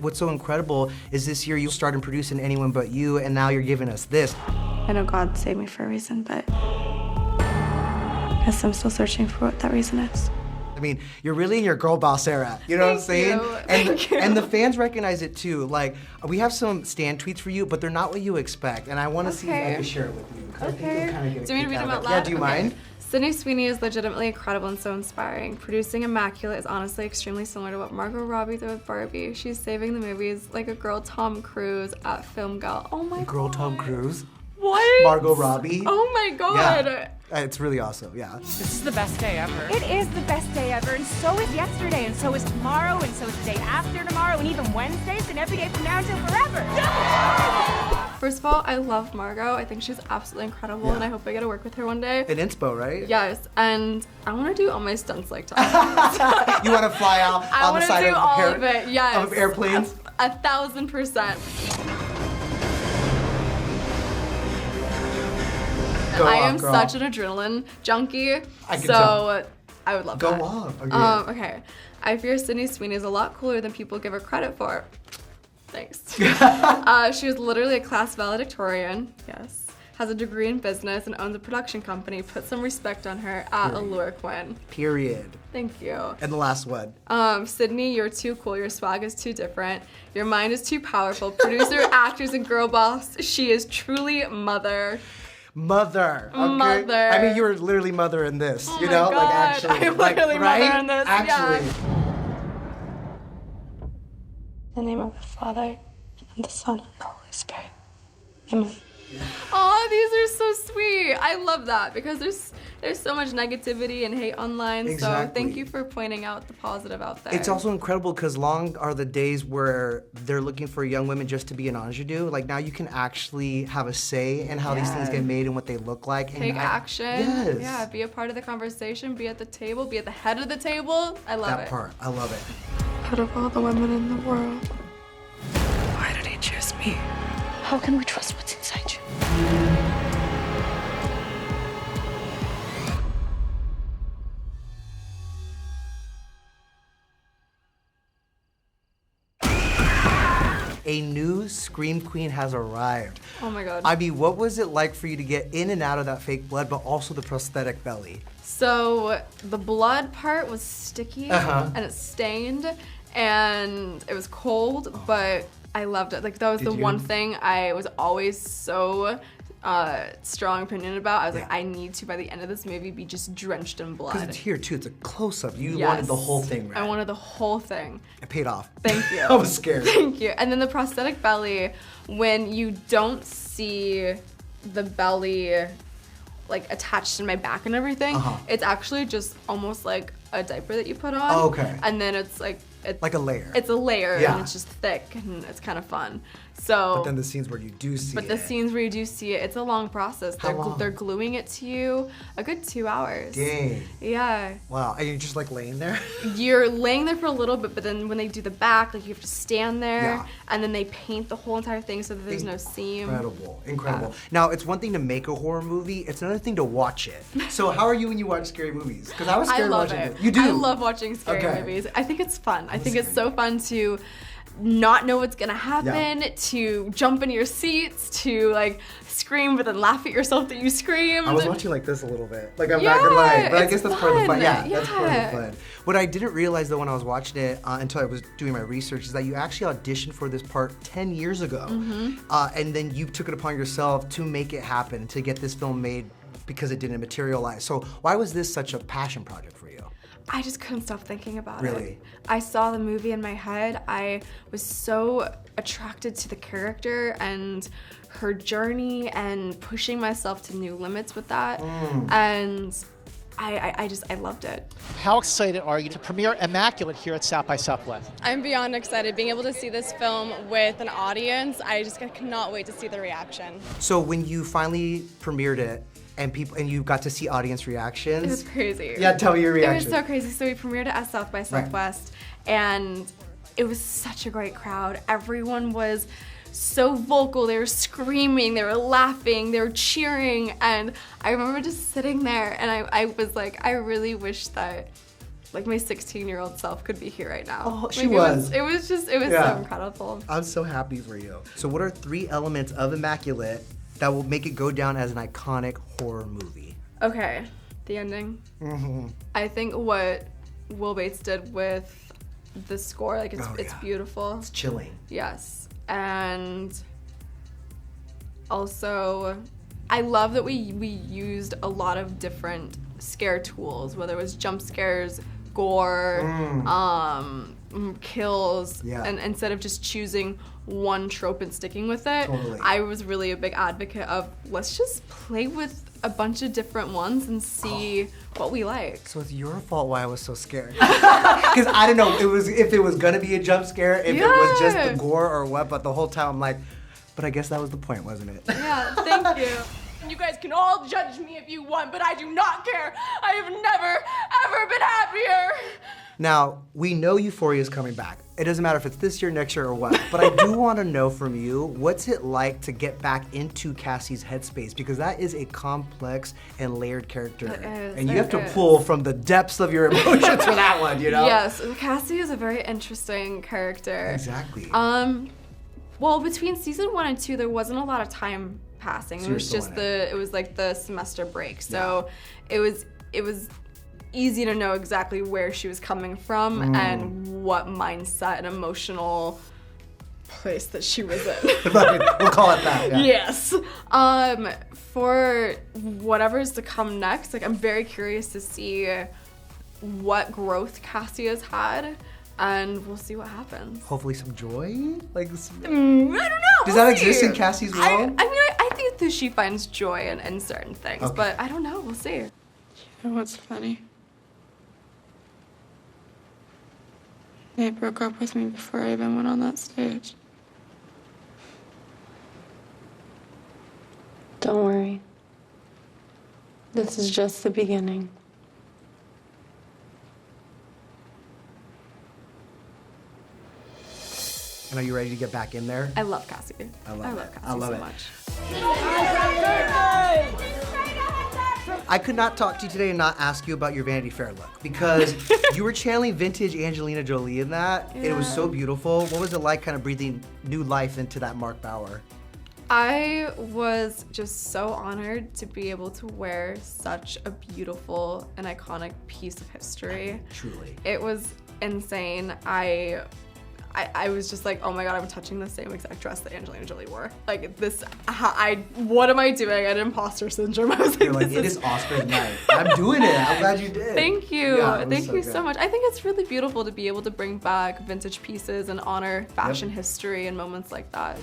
What's so incredible is this year you started producing Anyone But You, and now you're giving us this. I know God saved me for a reason, but I guess I'm still searching for what that reason is. I mean, you're really in your girl boss era. You know what I'm saying? Thank you. And the fans recognize it too. Like, we have some stand tweets for you, but they're not what you expect. And I want to see if I can share it with you. I think you'll kind of get a Do you want me to kick read out them of out it. loud? Yeah, do you mind? Sydney Sweeney is legitimately incredible and so inspiring. Producing Immaculate is honestly extremely similar to what Margot Robbie did with Barbie. She's saving the movies like a girl Tom Cruise at Film Gal. Oh my god. Girl Tom Cruise. What? Margot Robbie. Oh my god. Yeah. It's really awesome, yeah. This is the best day ever. It is the best day ever, and so is yesterday, and so is tomorrow, and so is the day after tomorrow, and even Wednesdays, and every day from now until forever. First of all, I love Margot. I think she's absolutely incredible, and I hope I get to work with her one day. In Inspo, right? Yes, and I want to do all my stunts like Tom. You want to fly out on the side I want to do all of, of it, yes. of airplanes? 1,000%. Go I off, am girl. such an adrenaline junkie, I can so tell. I would love Go that. off. Okay. Okay. I fear Sydney Sweeney is a lot cooler than people give her credit for. Thanks. She was literally a class valedictorian. Yes. Has a degree in business and owns a production company. Put some respect on her at Allure Quinn. Period. Thank you. And the last one. Sydney, you're too cool. Your swag is too different. Your mind is too powerful. Producer, actors, and girl boss. She is truly mother. Mother. Okay? Mother. I mean, you were literally mother in this. Oh you my know, God. like actually, I'm like, literally right? mother in this, Actually. In the name of the Father, and the Son, and the Holy Spirit. Amen. Oh, these are so sweet. I love that because there's so much negativity and hate online. Exactly. So thank you for pointing out the positive out there. It's also incredible because long are the days where they're looking for young women just to be an ingenue. Like now you can actually have a say in how these things get made and what they look like. Take action. Yes. Yeah, be a part of the conversation, be at the table, be at the head of the table. I love That part, I love it. Out of all the women in the world, why did he choose me? How can we trust what's inside you? A new Scream Queen has arrived. Oh my God. I mean, what was it like for you to get in and out of that fake blood, but also the prosthetic belly? So the blood part was sticky and it stained and it was cold, but I loved it. Like that was the one thing I was always so strong opinion about. I was like, I need to, by the end of this movie, be just drenched in blood. Because it's here too, it's a close-up. You wanted the whole thing, right? I wanted the whole thing. It paid off. Thank you. I was scared. Thank you. And then the prosthetic belly, when you don't see the belly like attached to my back and everything, it's actually just almost like a diaper that you put on. Oh, okay. And then it's like a layer. It's a layer Yeah. and it's just thick and it's kind of fun. So But then the scenes where you do see it. But the scenes where you do see it, it's a long process. How long? They're gluing it to you a good 2 hours. Dang. Yeah. Wow, and you're just like laying there? You're laying there for a little bit, but then when they do the back, like you have to stand there, Yeah. and then they paint the whole entire thing so that there's no seam. Incredible, incredible. Now, it's one thing to make a horror movie, it's another thing to watch it. So how are you when you watch scary movies? Because I was scared watching it. You do? I love watching scary movies. I think it's fun. I think it's so fun to not know what's gonna happen, to jump in your seats, to like scream but then laugh at yourself that you screamed. I was watching like this a little bit. Like I'm not gonna lie, but I guess that's part of the fun. Yeah, that's part of the fun. What I didn't realize though when I was watching it until I was doing my research is that you actually auditioned for this part 10 years ago. And then you took it upon yourself to make it happen, to get this film made because it didn't materialize. So why was this such a passion project for you? I just couldn't stop thinking about it. Really? I saw the movie in my head. I was so attracted to the character and her journey and pushing myself to new limits with that. And I loved it. How excited are you to premiere Immaculate here at South by Southwest? I'm beyond excited. Being able to see this film with an audience, I just cannot wait to see the reaction. So when you finally premiered it, and you got to see audience reactions. It was crazy. Yeah, tell me your reaction. It was so crazy. So we premiered it at South by Southwest, and it was such a great crowd. Everyone was so vocal. They were screaming, they were laughing, they were cheering, and I remember just sitting there, and I was like, I really wish that like my 16-year-old self could be here right now. Oh, she like, was. It was so incredible. I'm so happy for you. So what are 3 elements of Immaculate that will make it go down as an iconic horror movie? Okay, the ending. I think what Will Bates did with the score, like it's beautiful. It's chilling. Yes, and also I love that we used a lot of different scare tools, whether it was jump scares, gore, kills, and instead of just choosing one trope and sticking with it, I was really a big advocate of let's just play with a bunch of different ones and see what we like. So it's your fault why I was so scared. Because I don't know if it was gonna be a jump scare, if it was just the gore or what, but the whole time I'm like, but I guess that was the point, wasn't it? Yeah, thank you. You guys can all judge me if you want, but I do not care. I have never, ever been happier. Now, we know Euphoria is coming back. It doesn't matter if it's this year, next year, or what, but I do want to know from you, what's it like to get back into Cassie's headspace? Because that is a complex and layered character. It is, and you have to pull from the depths of your emotions for that one, you know? Yes, Cassie is a very interesting character. Exactly. Well, between season 1 and 2, there wasn't a lot of time passing. So it was just it was like the semester break. So it was easy to know exactly where she was coming from and what mindset and emotional place that she was in. We'll call it that. Yeah. Yes. For whatever's to come next, like I'm very curious to see what growth Cassie has had. And we'll see what happens. Hopefully some joy? Like, I don't know. Does that exist in Cassie's world? I mean, I think that she finds joy in certain things, but I don't know. We'll see. You know what's funny? They broke up with me before I even went on that stage. Don't worry. This is just the beginning. And are you ready to get back in there? I love Cassie. I love Cassie so much. I could not talk to you today and not ask you about your Vanity Fair look because you were channeling vintage Angelina Jolie in that. It was so beautiful. What was it like kind of breathing new life into that Mark Bouwer? I was just so honored to be able to wear such a beautiful and iconic piece of history. Truly. It was insane. I was just like, oh my god, I'm touching the same exact dress that Angelina Jolie wore. Like this, what am I doing? I had imposter syndrome. I was like, you're like, it is Oscars night. I'm doing it. I'm glad you did. Thank you. Yeah, Thank you so much. I think it's really beautiful to be able to bring back vintage pieces and honor fashion history and moments like that.